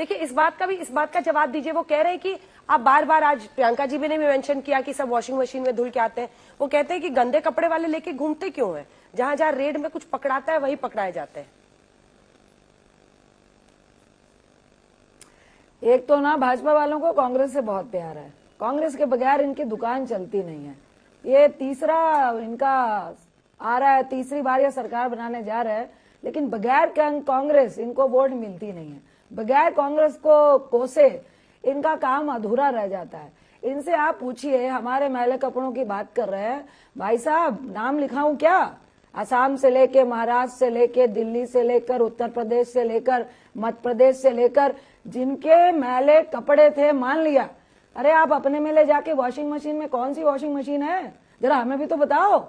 देखिए इस बात का जवाब दीजिए। वो कह रहे हैं कि आप बार बार, आज प्रियंका जी भी ने भी मेंशन किया कि सब वॉशिंग मशीन में धुल के आते हैं। वो कहते हैं कि गंदे कपड़े वाले लेके घूमते क्यों हैं? जहां जहां रेड में कुछ पकड़ाता है वही पकड़ाए जाते हैं। एक तो ना भाजपा वालों को कांग्रेस से बहुत प्यार है, कांग्रेस के बगैर इनकी दुकान चलती नहीं है। ये तीसरा इनका आ रहा है, तीसरी बार ये सरकार बनाने जा रहे हैं, लेकिन बगैर कांग्रेस इनको वोट मिलती नहीं है। बगैर कांग्रेस को कोसे इनका काम अधूरा रह जाता है। इनसे आप पूछिए, हमारे मैले कपड़ों की बात कर रहे हैं, भाई साहब नाम लिखाऊं क्या? असम से लेके, महाराष्ट्र से लेके, दिल्ली से लेकर, उत्तर प्रदेश से लेकर, मध्य प्रदेश से लेकर, जिनके मैले कपड़े थे, मान लिया, अरे आप अपने में ले जाके वॉशिंग मशीन में, कौन सी वॉशिंग मशीन है जरा हमें भी तो बताओ।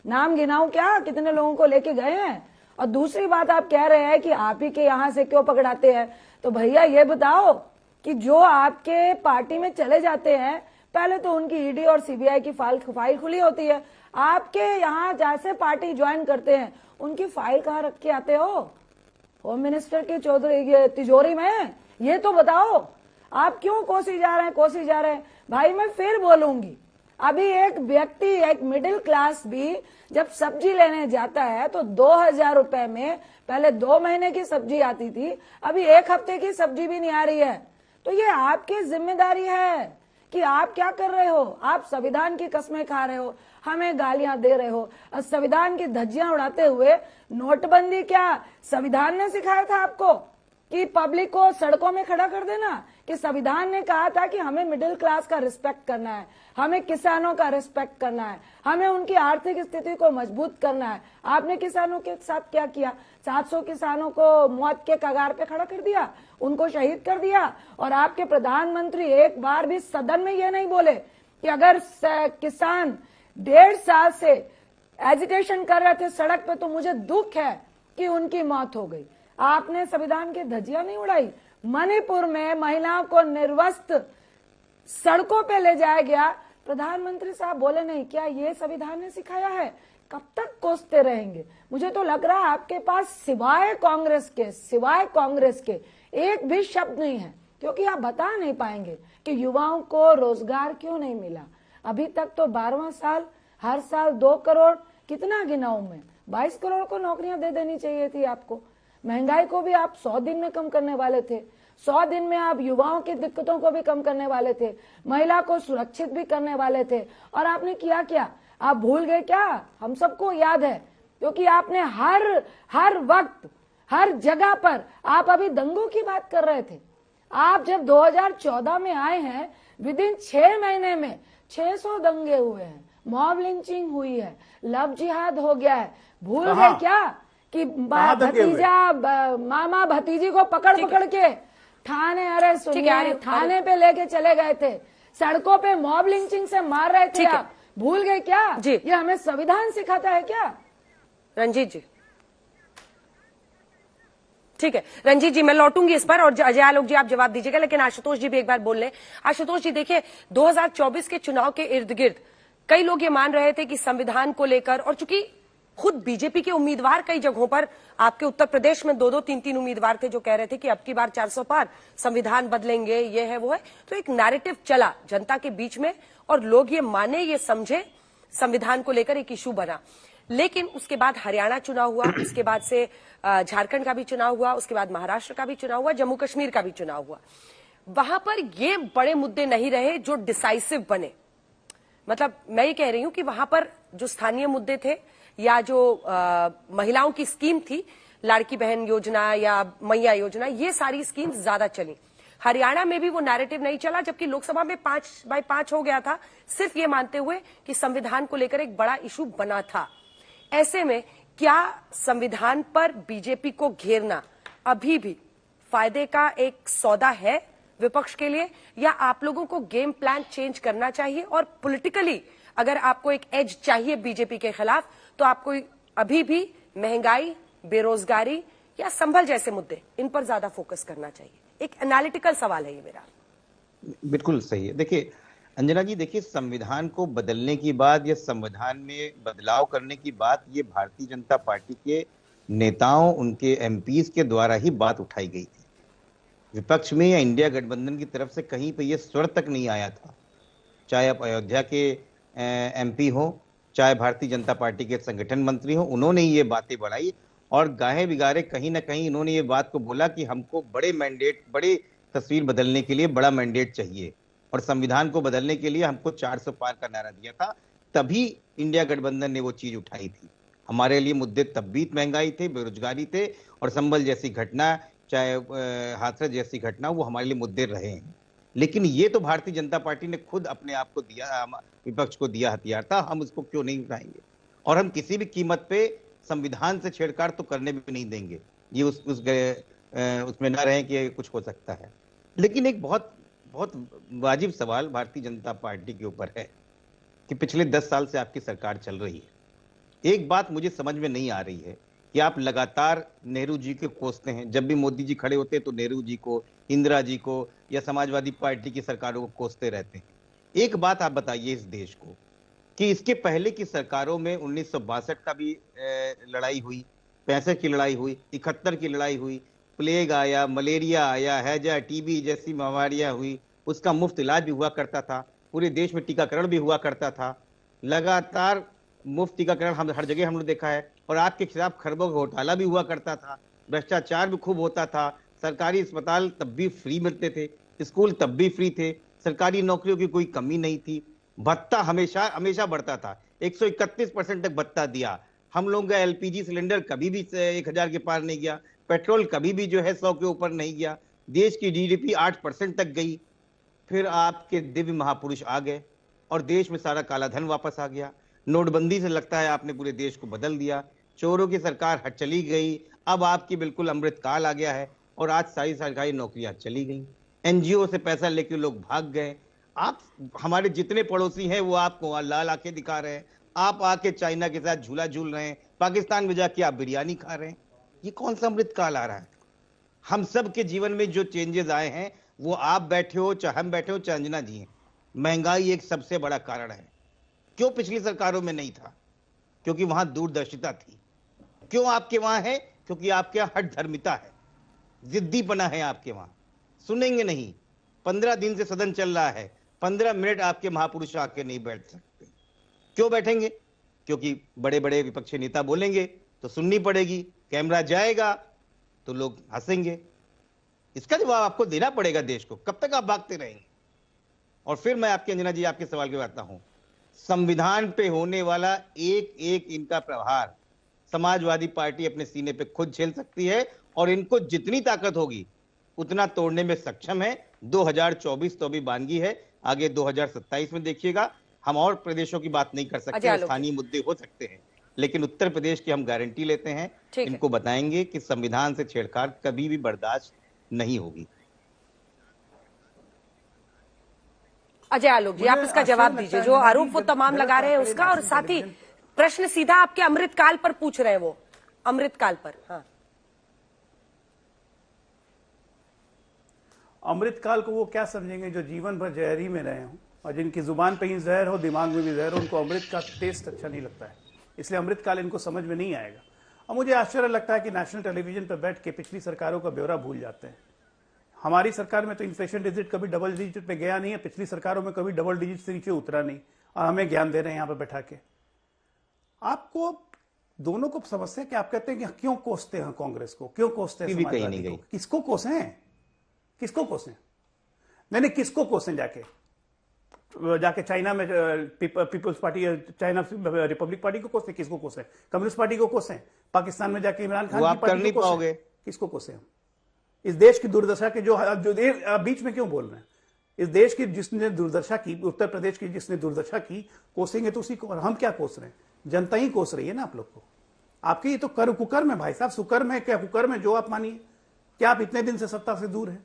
नाम गिनाऊं क्या कितने लोगों को लेके गए हैं? और दूसरी बात आप कह रहे हैं कि आप ही के यहाँ से क्यों पकड़ाते हैं, तो भैया ये बताओ कि जो आपके पार्टी में चले जाते हैं, पहले तो उनकी ईडी और सीबीआई की फाइल खुली होती है। आपके यहाँ जैसे पार्टी ज्वाइन करते हैं, उनकी फाइल कहाँ रख के आते हो? होम मिनिस्टर की तिजोरी में? ये तो बताओ आप क्यों कोसी जा रहे हैं? भाई मैं फिर बोलूंगी, अभी एक व्यक्ति, एक मिडिल क्लास भी जब सब्जी लेने जाता है तो 2000 रुपए में पहले 2 महीने की सब्जी आती थी, अभी 1 हफ्ते की सब्जी भी नहीं आ रही है। तो ये आपकी जिम्मेदारी है कि आप क्या कर रहे हो। आप संविधान की कस्में खा रहे हो, हमें गालियां दे रहे हो, और संविधान की धज्जियां उड़ाते हुए। नोटबंदी क्या संविधान ने सिखाया था आपको कि पब्लिक को सड़कों में खड़ा कर देना? कि संविधान ने कहा था कि हमें मिडिल क्लास का रिस्पेक्ट करना है, हमें किसानों का रिस्पेक्ट करना है, हमें उनकी आर्थिक स्थिति को मजबूत करना है। आपने किसानों के साथ क्या किया? 700 किसानों को मौत के कगार पे खड़ा कर दिया, उनको शहीद कर दिया। और आपके प्रधानमंत्री एक बार भी सदन में ये नहीं बोले कि अगर किसान 1.5 साल से एजिटेशन कर रहे थे सड़क पे, तो मुझे दुख है कि उनकी मौत हो गई। आपने संविधान की धज्जियां नहीं उड़ाई। मणिपुर में महिलाओं को निर्वस्त्र सड़कों पे ले जाया गया, प्रधानमंत्री साहब बोले नहीं। क्या ये संविधान ने सिखाया है? कब तक कोसते रहेंगे? मुझे तो लग रहा है आपके पास सिवाय कांग्रेस के एक भी शब्द नहीं है, क्योंकि आप बता नहीं पाएंगे कि युवाओं को रोजगार क्यों नहीं मिला। अभी तक तो 12वां साल, हर साल 2 करोड़, कितना गिनाऊं मैं, 22 करोड़ को नौकरियां दे देनी चाहिए थी आपको। महंगाई को भी आप 100 दिन में कम करने वाले थे। 100 दिन में आप युवाओं की दिक्कतों को भी कम करने वाले थे, महिला को सुरक्षित भी करने वाले थे। और आपने किया क्या? आप भूल गए क्या? हम सबको याद है, क्योंकि आपने हर वक्त, हर जगह पर आप अभी दंगों की बात कर रहे थे। आप जब 2014 में आए हैं, विदिन 6 महीने में 600 दंगे हुए हैं, मॉब लिंचिंग हुई है, लव जिहाद हो गया है। भूल गए क्या कि भतीजा, मामा भतीजी को पकड़ के थाने, अरे सुनिए, थाने पे लेके चले गए थे, सड़कों पे मॉब लिंचिंग से मार रहे थे। आप भूल गए क्या? जी, ये हमें संविधान सिखाता है क्या? रंजीत जी, ठीक है रंजीत जी, मैं लौटूंगी इस पर, और अजय आलोक जी आप जवाब दीजिएगा, लेकिन आशुतोष जी भी एक बार बोल लें। आशुतोष जी देखिए, 2024 के चुनाव के इर्द गिर्द कई लोग ये मान रहे थे कि संविधान को लेकर, और चूंकि खुद बीजेपी के उम्मीदवार कई जगहों पर, आपके उत्तर प्रदेश में 2-2, 3-3 उम्मीदवार थे जो कह रहे थे कि अब की बार 400 पार, संविधान बदलेंगे, ये है वो है। तो एक नैरेटिव चला जनता के बीच में, और लोग ये माने, ये समझे, संविधान को लेकर एक इशू बना। लेकिन उसके बाद हरियाणा चुनाव हुआ, उसके बाद से झारखंड का भी चुनाव हुआ, उसके बाद महाराष्ट्र का भी चुनाव हुआ, जम्मू कश्मीर का भी चुनाव हुआ। वहां पर ये बड़े मुद्दे नहीं रहे जो डिसाइसिव बने। मतलब मैं ये कह रही हूं कि वहां पर जो स्थानीय मुद्दे थे, या जो महिलाओं की स्कीम थी, लाड़की बहन योजना या मैया योजना, ये सारी स्कीम ज्यादा चली। हरियाणा में भी वो नैरेटिव नहीं चला, जबकि लोकसभा में 5x5 हो गया था, सिर्फ ये मानते हुए कि संविधान को लेकर एक बड़ा इशू बना था। ऐसे में क्या संविधान पर बीजेपी को घेरना अभी भी फायदे का एक सौदा है विपक्ष के लिए, या आप लोगों को गेम प्लान चेंज करना चाहिए? और पॉलिटिकली अगर आपको एक एज चाहिए बीजेपी के खिलाफ, तो आपको अभी भी महंगाई, बेरोजगारी या संभल जैसे मुद्दे, इन पर ज्यादा फोकस करना चाहिए? एक एनालिटिकल सवाल है ये मेरा। बिल्कुल सही है। देखिए अंजना जी, देखिए संविधान को बदलने की बात या संविधान में बदलाव करने की बात, ये भारतीय जनता पार्टी के नेताओं, उनके एमपीज के द्वारा ही बात उठाई गई थी। विपक्ष में या इंडिया गठबंधन की तरफ से कहीं पे ये स्वर तक नहीं आया था। चाहे आप अयोध्या के एमपी हो, चाहे भारतीय जनता पार्टी के संगठन मंत्री हो, उन्होंने ये बातें बढ़ाई और गाहे बिगारे कहीं ना कहीं इन्होंने ये बात को बोला कि हमको बड़े मैंडेट, बड़े तस्वीर बदलने के लिए बड़ा मैंडेट चाहिए और संविधान को बदलने के लिए हमको 400 पार का नारा दिया था। तभी इंडिया गठबंधन ने वो चीज उठाई थी। हमारे लिए मुद्दे तब भी महंगाई थे, बेरोजगारी थे और संभल जैसी घटना, चाहे हाथरस जैसी घटना, वो हमारे लिए मुद्दे रहे हैं। लेकिन ये तो भारतीय जनता पार्टी ने खुद अपने आप को दिया, विपक्ष को दिया हथियार था, हम उसको क्यों नहीं उठाएंगे। और हम किसी भी कीमत पे संविधान से छेड़छाड़ तो करने भी नहीं देंगे, ये उसमें ना रहे कि कुछ हो सकता है। लेकिन एक बहुत बहुत वाजिब सवाल भारतीय जनता पार्टी के ऊपर है कि पिछले 10 साल से आपकी सरकार चल रही है। एक बात मुझे समझ में नहीं आ रही है कि आप लगातार नेहरू जी को कोसते हैं। जब भी मोदी जी खड़े होते हैं तो नेहरू जी को, इंदिरा जी को या समाजवादी पार्टी की सरकारों को कोसते रहते हैं। एक बात आप बताइए इस देश को कि इसके पहले की सरकारों में 1962 का भी लड़ाई हुई, 65 की लड़ाई हुई, 71 की लड़ाई हुई, प्लेग आया, मलेरिया आया, हैजा, टीबी जैसी बीमारियां हुई, उसका मुफ्त इलाज भी हुआ करता था, पूरे देश में टीकाकरण भी हुआ करता था। लगातार मुफ्त टीकाकरण हम हर जगह हमने देखा है और आपके खिलाफ खरबों का घोटाला भी हुआ करता था, भ्रष्टाचार भी खूब होता था। सरकारी अस्पताल तब भी फ्री मिलते थे, स्कूल तब भी फ्री थे, सरकारी नौकरियों की कोई कमी नहीं थी, भत्ता हमेशा हमेशा बढ़ता था, 131% तक भत्ता दिया। हम लोगों का एलपीजी सिलेंडर कभी भी 1000 के पार नहीं गया, पेट्रोल कभी भी जो है 100 के ऊपर नहीं गया, देश की जीडीपी 8% तक गई। फिर आपके दिव्य महापुरुष आ गए और देश में सारा काला धन वापस आ गया। नोटबंदी से लगता है आपने पूरे देश को बदल दिया, चोरों की सरकार हट चली गई, अब आपकी बिल्कुल अमृतकाल आ गया है और आज सारी सरकारी नौकरियां चली गई, एनजीओ से पैसा लेके लोग भाग गए। आप, हमारे जितने पड़ोसी हैं वो आपको लाल आंखें दिखा रहे हैं, आप आके चाइना के साथ झूला झूल रहे हैं, पाकिस्तान में जाके आप बिरयानी खा रहे हैं। ये कौन सा अमृतकाल आ रहा है? हम सब के जीवन में जो चेंजेस आए हैं वो आप बैठे हो, चाहे हम बैठे हो, चाहे अंजना जी हैं, महंगाई एक सबसे बड़ा कारण है। क्यों पिछली सरकारों में नहीं था? क्योंकि वहां दूरदर्शिता थी। क्यों आपके वहां है? क्योंकि आपके यहां हठ धर्मिता है, जिद्दीपना है आपके वहां। सुनेंगे नहीं, 15 दिन से सदन चल रहा है, 15 मिनट आपके महापुरुष आके नहीं बैठ सकते। क्यों बैठेंगे? क्योंकि बड़े बड़े विपक्षी नेता बोलेंगे तो सुननी पड़ेगी, कैमरा जाएगा तो लोग हंसेंगे। इसका जवाब आपको देना पड़ेगा देश को। कब तक आप भागते रहेंगे? और फिर मैं आपके, अंजना जी, आपके सवाल के बाद आता हूं। संविधान पे होने वाला एक एक इनका प्रहार समाजवादी पार्टी अपने सीने पे खुद झेल सकती है और इनको जितनी ताकत होगी उतना तोड़ने में सक्षम है। 2024 तो अभी बानगी है, आगे 2027 में देखिएगा। हम और प्रदेशों की बात नहीं कर सकते, स्थानीय मुद्दे हो सकते हैं, लेकिन उत्तर प्रदेश की हम गारंटी लेते हैं, इनको बताएंगे कि संविधान से छेड़छाड़ कभी भी बर्दाश्त नहीं होगी। अजय आलोक जी, आप इसका जवाब दीजिए। जो आरोप वो तमाम लगा रहे हैं उसका, और साथ ही प्रश्न सीधा आपके अमृतकाल पर पूछ रहे हैं, वो अमृतकाल पर। हाँ, अमृतकाल को वो क्या समझेंगे जो जीवन भर जहरी में रहे हों और जिनकी जुबान पे ही जहर हो, दिमाग में भी जहर हो, उनको अमृत का टेस्ट अच्छा नहीं लगता है, इसलिए अमृतकाल इनको समझ में नहीं आएगा। और मुझे आश्चर्य लगता है कि नेशनल टेलीविजन पर बैठ के पिछली सरकारों का ब्यौरा भूल जाते हैं। हमारी सरकार में तो इन्फ्लेशन डिजिट कभी डबल डिजिट पे गया नहीं है, पिछली सरकारों में कभी डबल डिजिट से नीचे उतरा नहीं, और हमें ज्ञान दे रहे हैं यहां पर बैठा के। आपको दोनों को समस्या कि आप कहते हैं कि क्यों कोसते हैं कांग्रेस को, क्यों कोसते हैं समाजवादी को? किसको कोसें? किसको कोसें? नहीं, किसको कोसें? जाके चाइना में People's Party, China Republic Party को कोसें? किसको कोसें? कम्युनिस्ट पार्टी को कोसें? पाकिस्तान में जाके इमरान खान की पार्टी को कोसें? किसको कोसें? इस देश की दुर्दशा के जो बीच में क्यों बोल रहे हैं? इस देश की जिसने दुर्दशा की, उत्तर प्रदेश की जिसने दुर्दशा की, कोसेंगे तो उसी को। हम क्या कोस रहे हैं? जनता ही कोस रही है ना आप लोग को। आपके ये तो कुकर्म है भाई साहब, सुकर्म है क्या कुकर्म है जो आप मानिए? क्या आप इतने दिन से सत्ता से दूर है?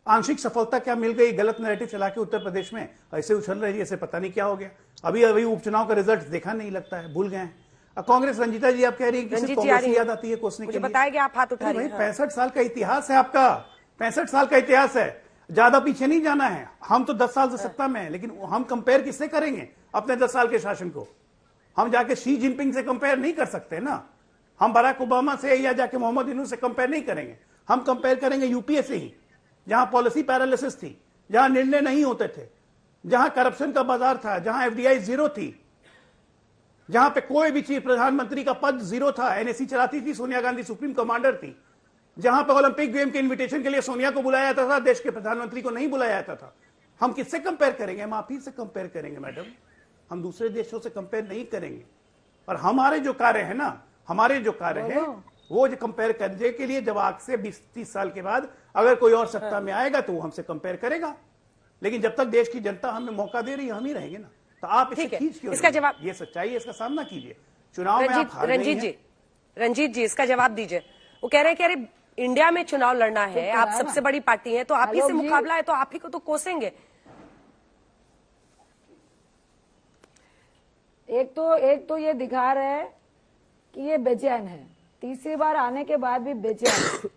आंशिक सफलता क्या मिल गई? गलत नैरेटिव चला के उत्तर प्रदेश में ऐसे उछल रही है, ऐसे पता नहीं क्या हो गया। अभी उपचुनाव का रिजल्ट देखा नहीं, लगता है भूल गए हैं। कांग्रेस, रंजीता जी आप कह रही है कि कांग्रेस की याद आती है कोसने के लिए। बताया कि आप हाथ उठा रहे हैं। 65 साल का इतिहास है आपका, 65 साल का इतिहास है, ज्यादा पीछे नहीं जाना है। हम तो 10 साल से सत्ता में है, लेकिन हम कंपेयर किससे करेंगे अपने 10 साल के शासन को? हम जाके शी जिनपिंग से कंपेयर नहीं कर सकते ना, हम बराक ओबामा से या जाके मोहम्मद इनू से कंपेयर नहीं करेंगे, हम कंपेयर करेंगे यूपीए से ही। जहां पॉलिसी पैरालिसिस थी, जहां निर्णय नहीं होते थे, जहां करप्शन का बाजार था, जहां एफडीआई जीरो थी, जहां पे कोई भी चीज प्रधानमंत्री का पद जीरो था, एनएससी चलाती थी सोनिया गांधी, सुप्रीम कमांडर थी, जहां पे ओलंपिक गेम के इन्विटेशन के लिए सोनिया को बुलाया जाता था, देश के प्रधानमंत्री को नहीं बुलाया जाता था। हम किससे कंपेयर करेंगे? हम आप ही से कंपेयर करेंगे मैडम, हम दूसरे देशों से कंपेयर नहीं करेंगे। और हमारे जो कार्य है ना, हमारे जो कार्य है वो जो कंपेयर करने के लिए, जब आज से 20-30 साल के बाद अगर कोई और सत्ता में आएगा तो वो हमसे कंपेयर करेगा, लेकिन जब तक देश की जनता हमें मौका दे रही है हम ही रहेंगे ना। तो आप इसे खींच क्यों? इसका जवाब, ये सच्चाई है, इसका सामना कीजिए। चुनाव में आप हार गई हैं। रंजीत जी इसका जवाब दीजिए। वो कह रहे हैं कि अरे इंडिया में चुनाव लड़ना है, आप सबसे बड़ी पार्टी है, तो आप ही से मुकाबला है, तो आप ही को तो कोसेंगे। एक तो ये दिखा रहे हैं कि ये बेचैन है, तीसरी बार आने के बाद भी बेचैन है।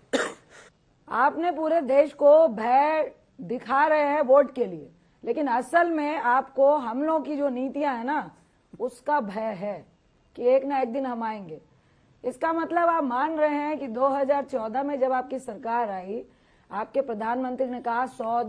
आपने पूरे देश को भय दिखा रहे हैं वोट के लिए, लेकिन असल में आपको हम लोगों की जो नीतियां है ना उसका भय है कि एक ना एक दिन हम आएंगे। इसका मतलब आप मान रहे हैं कि 2014 में जब आपकी सरकार आई, आपके प्रधानमंत्री ने कहा 100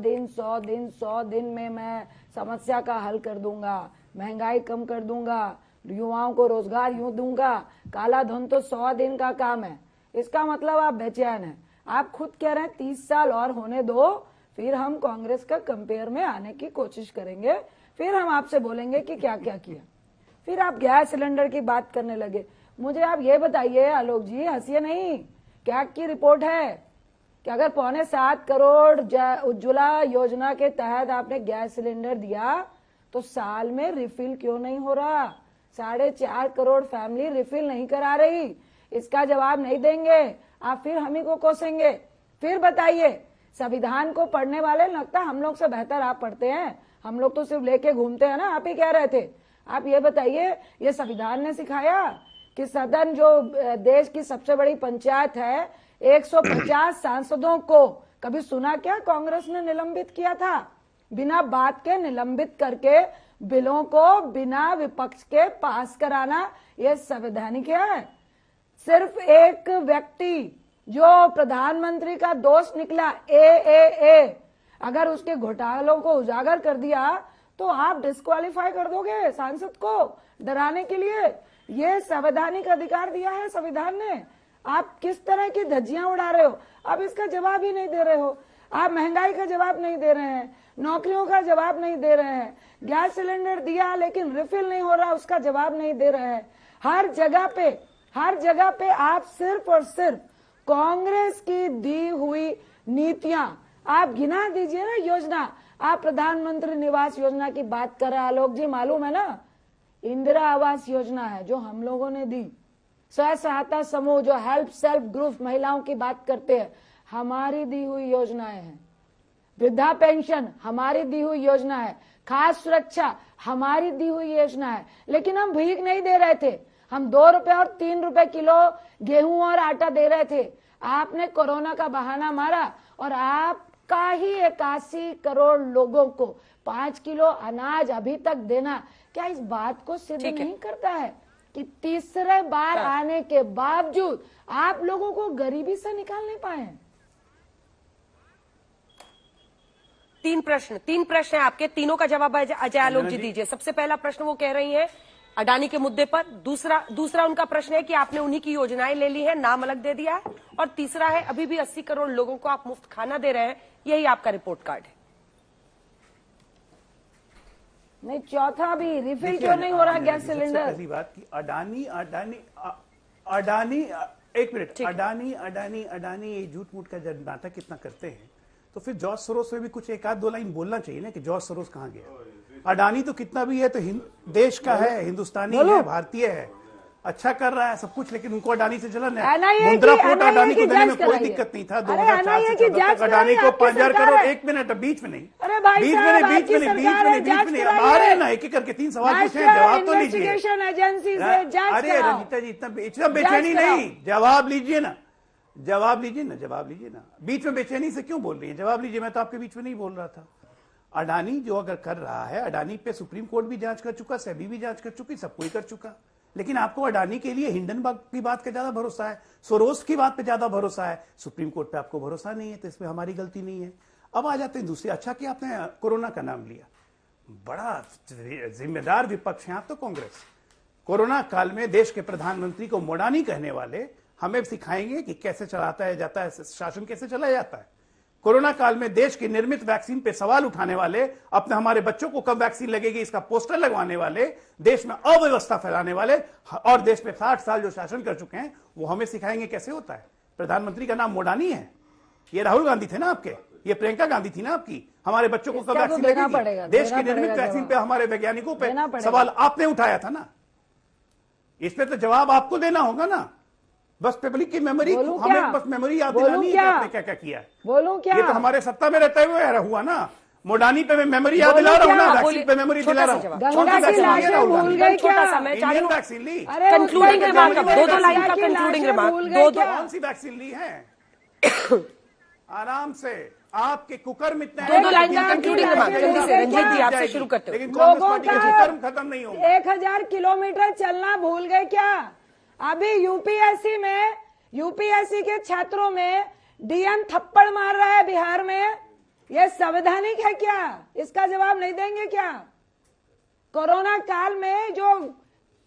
दिन में मैं समस्या का हल कर दूंगा, महंगाई कम कर दूंगा, युवाओं को रोजगार यूं दूंगा, काला धन तो 100 दिन का काम है। इसका मतलब आप बेचैन हैं। आप खुद कह रहे हैं 30 साल और होने दो, फिर हम कांग्रेस का कंपेयर में आने की कोशिश करेंगे, फिर हम आपसे बोलेंगे कि क्या क्या किया। फिर आप गैस सिलेंडर की बात करने लगे। मुझे आप ये बताइए आलोक जी, हंसिए नहीं, क्या की रिपोर्ट है कि अगर 6.25 करोड़ उज्ज्वला योजना के तहत आपने गैस सिलेंडर दिया तो साल में रिफिल क्यों नहीं हो रहा? 4.5 करोड़ फैमिली रिफिल नहीं करा रही। इसका जवाब नहीं देंगे आप, फिर हम ही को कोसेंगे। फिर बताइए, संविधान को पढ़ने वाले लगता हम लोग से बेहतर आप पढ़ते हैं, हम लोग तो सिर्फ लेके घूमते हैं ना, आप ही कह रहे थे। आप ये बताइए, ये संविधान ने सिखाया कि सदन जो देश की सबसे बड़ी पंचायत है, 150 सांसदों को कभी सुना क्या कांग्रेस ने निलंबित किया था? बिना बात के निलंबित करके बिलों को बिना विपक्ष के पास कराना, ये संवैधानिक है? सिर्फ एक व्यक्ति जो प्रधानमंत्री का दोस्त निकला, ए अगर उसके घोटालों को उजागर कर दिया तो आप डिस्क्वालीफाई कर दोगे सांसद को डराने के लिए। ये संवैधानिक अधिकार दिया है संविधान ने। आप किस तरह की धज्जियां उड़ा रहे हो? आप इसका जवाब ही नहीं दे रहे हो। आप महंगाई का जवाब नहीं दे रहे हैं, नौकरियों का जवाब नहीं दे रहे हैं, गैस सिलेंडर दिया लेकिन रिफिल नहीं हो रहा उसका जवाब नहीं दे रहे हैं। हर जगह पे आप सिर्फ और सिर्फ कांग्रेस की दी हुई नीतियां, आप गिना दीजिए ना योजना। आप प्रधानमंत्री निवास योजना की बात कर रहे हैं आलोक जी, मालूम है ना? इंदिरा आवास योजना है जो हम लोगों ने दी, स्वयं सहायता समूह जो हेल्प सेल्फ ग्रुप महिलाओं की बात करते हैं, हमारी दी हुई योजनाएं हैं। वृद्धा पेंशन हमारी दी हुई योजना है, खास सुरक्षा हमारी दी हुई योजना है। लेकिन हम भीख नहीं दे रहे थे, हम 2 रुपए और 3 रुपए किलो गेहूं और आटा दे रहे थे। आपने कोरोना का बहाना मारा और आपका ही 81 करोड़ लोगों को 5 किलो अनाज अभी तक देना क्या इस बात को सिद्ध नहीं करता है कि तीसरे बार आने के बावजूद आप लोगों को गरीबी से निकाल नहीं पाए हैं? 3 प्रश्न है आपके, तीनों का जवाब अजय आलोक जी दीजिए। सबसे पहला प्रश्न वो कह रही हैं अडानी के मुद्दे पर, दूसरा उनका प्रश्न है कि आपने उन्हीं की योजनाएं ले ली है, नाम अलग दे दिया है, और तीसरा है अभी भी 80 करोड़ लोगों को आप मुफ्त खाना दे रहे हैं, यही आपका रिपोर्ट कार्ड है। नहीं, चौथा भी रिफिल क्यों नहीं हो रहा गैस सिलेंडर? पहली बात की अडानी एक मिनट, अडानी ये झूठ मूठ का जब नाटक कितना करते हैं तो फिर जॉर्ज सोरोस में भी कुछ एक आध 2 लाइन बोलना चाहिए ना कि जॉर्ज सोरोस कहाँ गया। अडानी तो कितना भी है तो देश का है, हिंदुस्तानी है, भारतीय है, अच्छा कर रहा है सब कुछ, लेकिन उनको अडानी से जलन है। मुंद्रा पोर्ट अडानी को देने में कोई दिक्कत नहीं था। 2004 से 14 तक अडानी को 5000 करोड़, एक मिनट बीच में नहीं, अरे ना एक एक करके 3 सवाल पूछे, जवाब तो लीजिए। अरे रंजीता जी इतना बेचैनी नहीं, जवाब लीजिए ना, बीच में बेचैनी से क्यों बोल रही है? जवाब लीजिए। मैं तो आपके बीच में नहीं बोल रहा था। अडानी जो अगर कर रहा है, अडानी पे सुप्रीम कोर्ट भी जांच कर चुका, सेबी भी जांच कर चुकी, सब कोई कर चुका, लेकिन आपको अडानी के लिए हिंडनबर्ग की बात का ज्यादा भरोसा है, सोरोस की बात पे ज्यादा भरोसा है, सुप्रीम कोर्ट पे आपको भरोसा नहीं है, तो इसमें हमारी गलती नहीं है। अब आ जाते हैं दूसरी। अच्छा कि आपने कोरोना का नाम लिया, बड़ा जिम्मेदार विपक्ष है आप तो कांग्रेस। कोरोना काल में देश के प्रधानमंत्री को मोडानी कहने वाले हमें सिखाएंगे कि कैसे चलाता है जाता है शासन, कैसे चला जाता है। कोरोना काल में देश की निर्मित वैक्सीन पे सवाल उठाने वाले, अपने हमारे बच्चों को कब वैक्सीन लगेगी इसका पोस्टर लगवाने वाले, देश में अव्यवस्था फैलाने वाले और देश में 60 साल जो शासन कर चुके हैं वो हमें सिखाएंगे कैसे होता है। प्रधानमंत्री का नाम मोडानी है, ये राहुल गांधी थे ना आपके, ये प्रियंका गांधी थी ना आपकी। हमारे बच्चों को कब वैक्सीन लगेगी, देश की निर्मित वैक्सीन पे हमारे वैज्ञानिकों पे सवाल आपने उठाया था ना, इस पे तो जवाब आपको देना होगा ना। बस पब्लिक की मेमोरी, हमें बस मेमोरी याद दिलानी है कि आपने क्या क्या किया है। बोलूं क्या? ये तो हमारे सत्ता में रहते हुए हुआ ना। मोडानी पे मैं मेमोरी याद दिला रहा हूँ ना, वैक्सीन पे मेमोरी दिला रहा हूँ। गंगा की लाशें भूल गए क्या? छोटा सा मैं चाह रही इंडियन हूँ वैक्सीन ली, कंक्लूडिंग रिमार्क, अब दो लाइन का कंक्लूडिंग रिमार्क, दो कौन सी वैक्सीन ली है? आराम से, आपके कुकर्म इतने दो लाइन का कंक्लूडिंग रिमार्क जल्दी से। रंजीत जी आपसे शुरू करते हो। लेकिन कांग्रेस लोगों पार्टी का का कुकर्म खत्म नहीं होगा। 1000 किलोमीटर चलना भूल गए क्या? अभी यूपीएससी के छात्रों में डीएम थप्पड़ मार रहा है बिहार में, यह संवैधानिक है क्या? इसका जवाब नहीं देंगे क्या? कोरोना काल में जो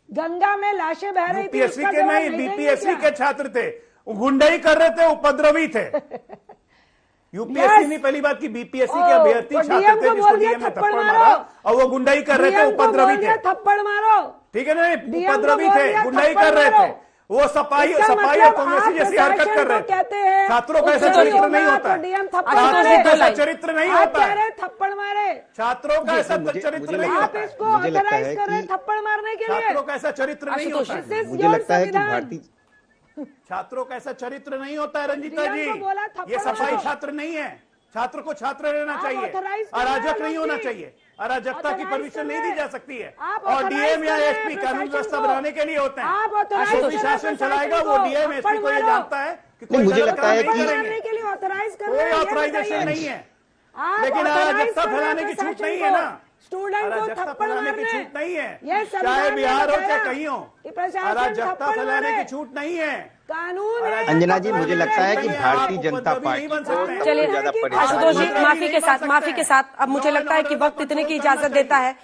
गंगा में लाशें बह रही थी, यूपीएससी के नहीं, बीपीएससी के छात्र थे, गुंडाई कर रहे थे, उपद्रवी थे। यूपीएससी नहीं, पहली बात की बीपीएससी के अभ्यर्थी छात्र थे जिसको डीएम ने थप्पड़ मारा और वो गुंडाई कर रहे थे, उपद्रवी थे। थप्पड़ मारो, ठीक है ना, उपद्रवी थे, गुंडाई कर रहे थे, वो सफाई और कांग्रेसी जैसी हरकत कर रहे थे। छात्रों का ऐसा चरित्र नहीं होता है, छात्रों का ऐसा चरित्र नहीं होता है, थप्पड़ मारे, छात्रों का ऐसा चरित्र नहीं आप होता है, इसको ऑथराइज कर रहे हैं थप्पड़ मारने के लिए? छात्रों का ऐसा चरित्र नहीं होता है, मुझे लगता है कि भारतीय छात्रों का ऐसा चरित्र नहीं होता है रंजीता जी। डीएम को बोला थप्पड़ ये सफाई मारो। छात्र नहीं है, छात्र को छात्र रहना आप चाहिए, authorize कर रहे हैं अराजक नहीं होना लोग चाहिए, अराजकता की authorize परमिशन कर नहीं रहे दी हैं। जा सकती है। आप और authorize डीएम या कर रहे हैं एसपी कानून प्रशासन व्यवस्था को। बनाने के लिए होते हैं। आप authorize जो कर भी रहे हैं शासन प्रशासन चलाएगा को। वो डीएम एसपी को ये मारो। जानता है कि नहीं, कोई मुझे गलत लगता काम है नहीं कि- करेंगे, मारने के लिए ऑथराइज कर रहे कोई हैं, ये ऑथराइजेशन बताइए। नहीं है, आप लेकिन authorize अराजकता कर रहे हैं फैलाने की छूट प्रशासन नहीं को। है ना, स्टूडेंट को अराजकता थप्पड़ फैलाने की मारने, छूट नहीं है, ये संविधान चाहे ने बिहार हो बताया चाहे कहीं हो, कि प्रशासन अराजकता थप्पड़ फैलाने मारे। की छूट नहीं है। कानून है, अंजना जी, थप्पड़ मुझे मारे। लगता है कि नहीं, भारतीय आप जनता उपद्रवी नहीं पार्टी बन को सकते हैं। चलिए ज्यादा आशुतोष परेशानी जी है। माफी के साथ अब मुझे लगता है कि वक्त इतने की इजाजत देता है।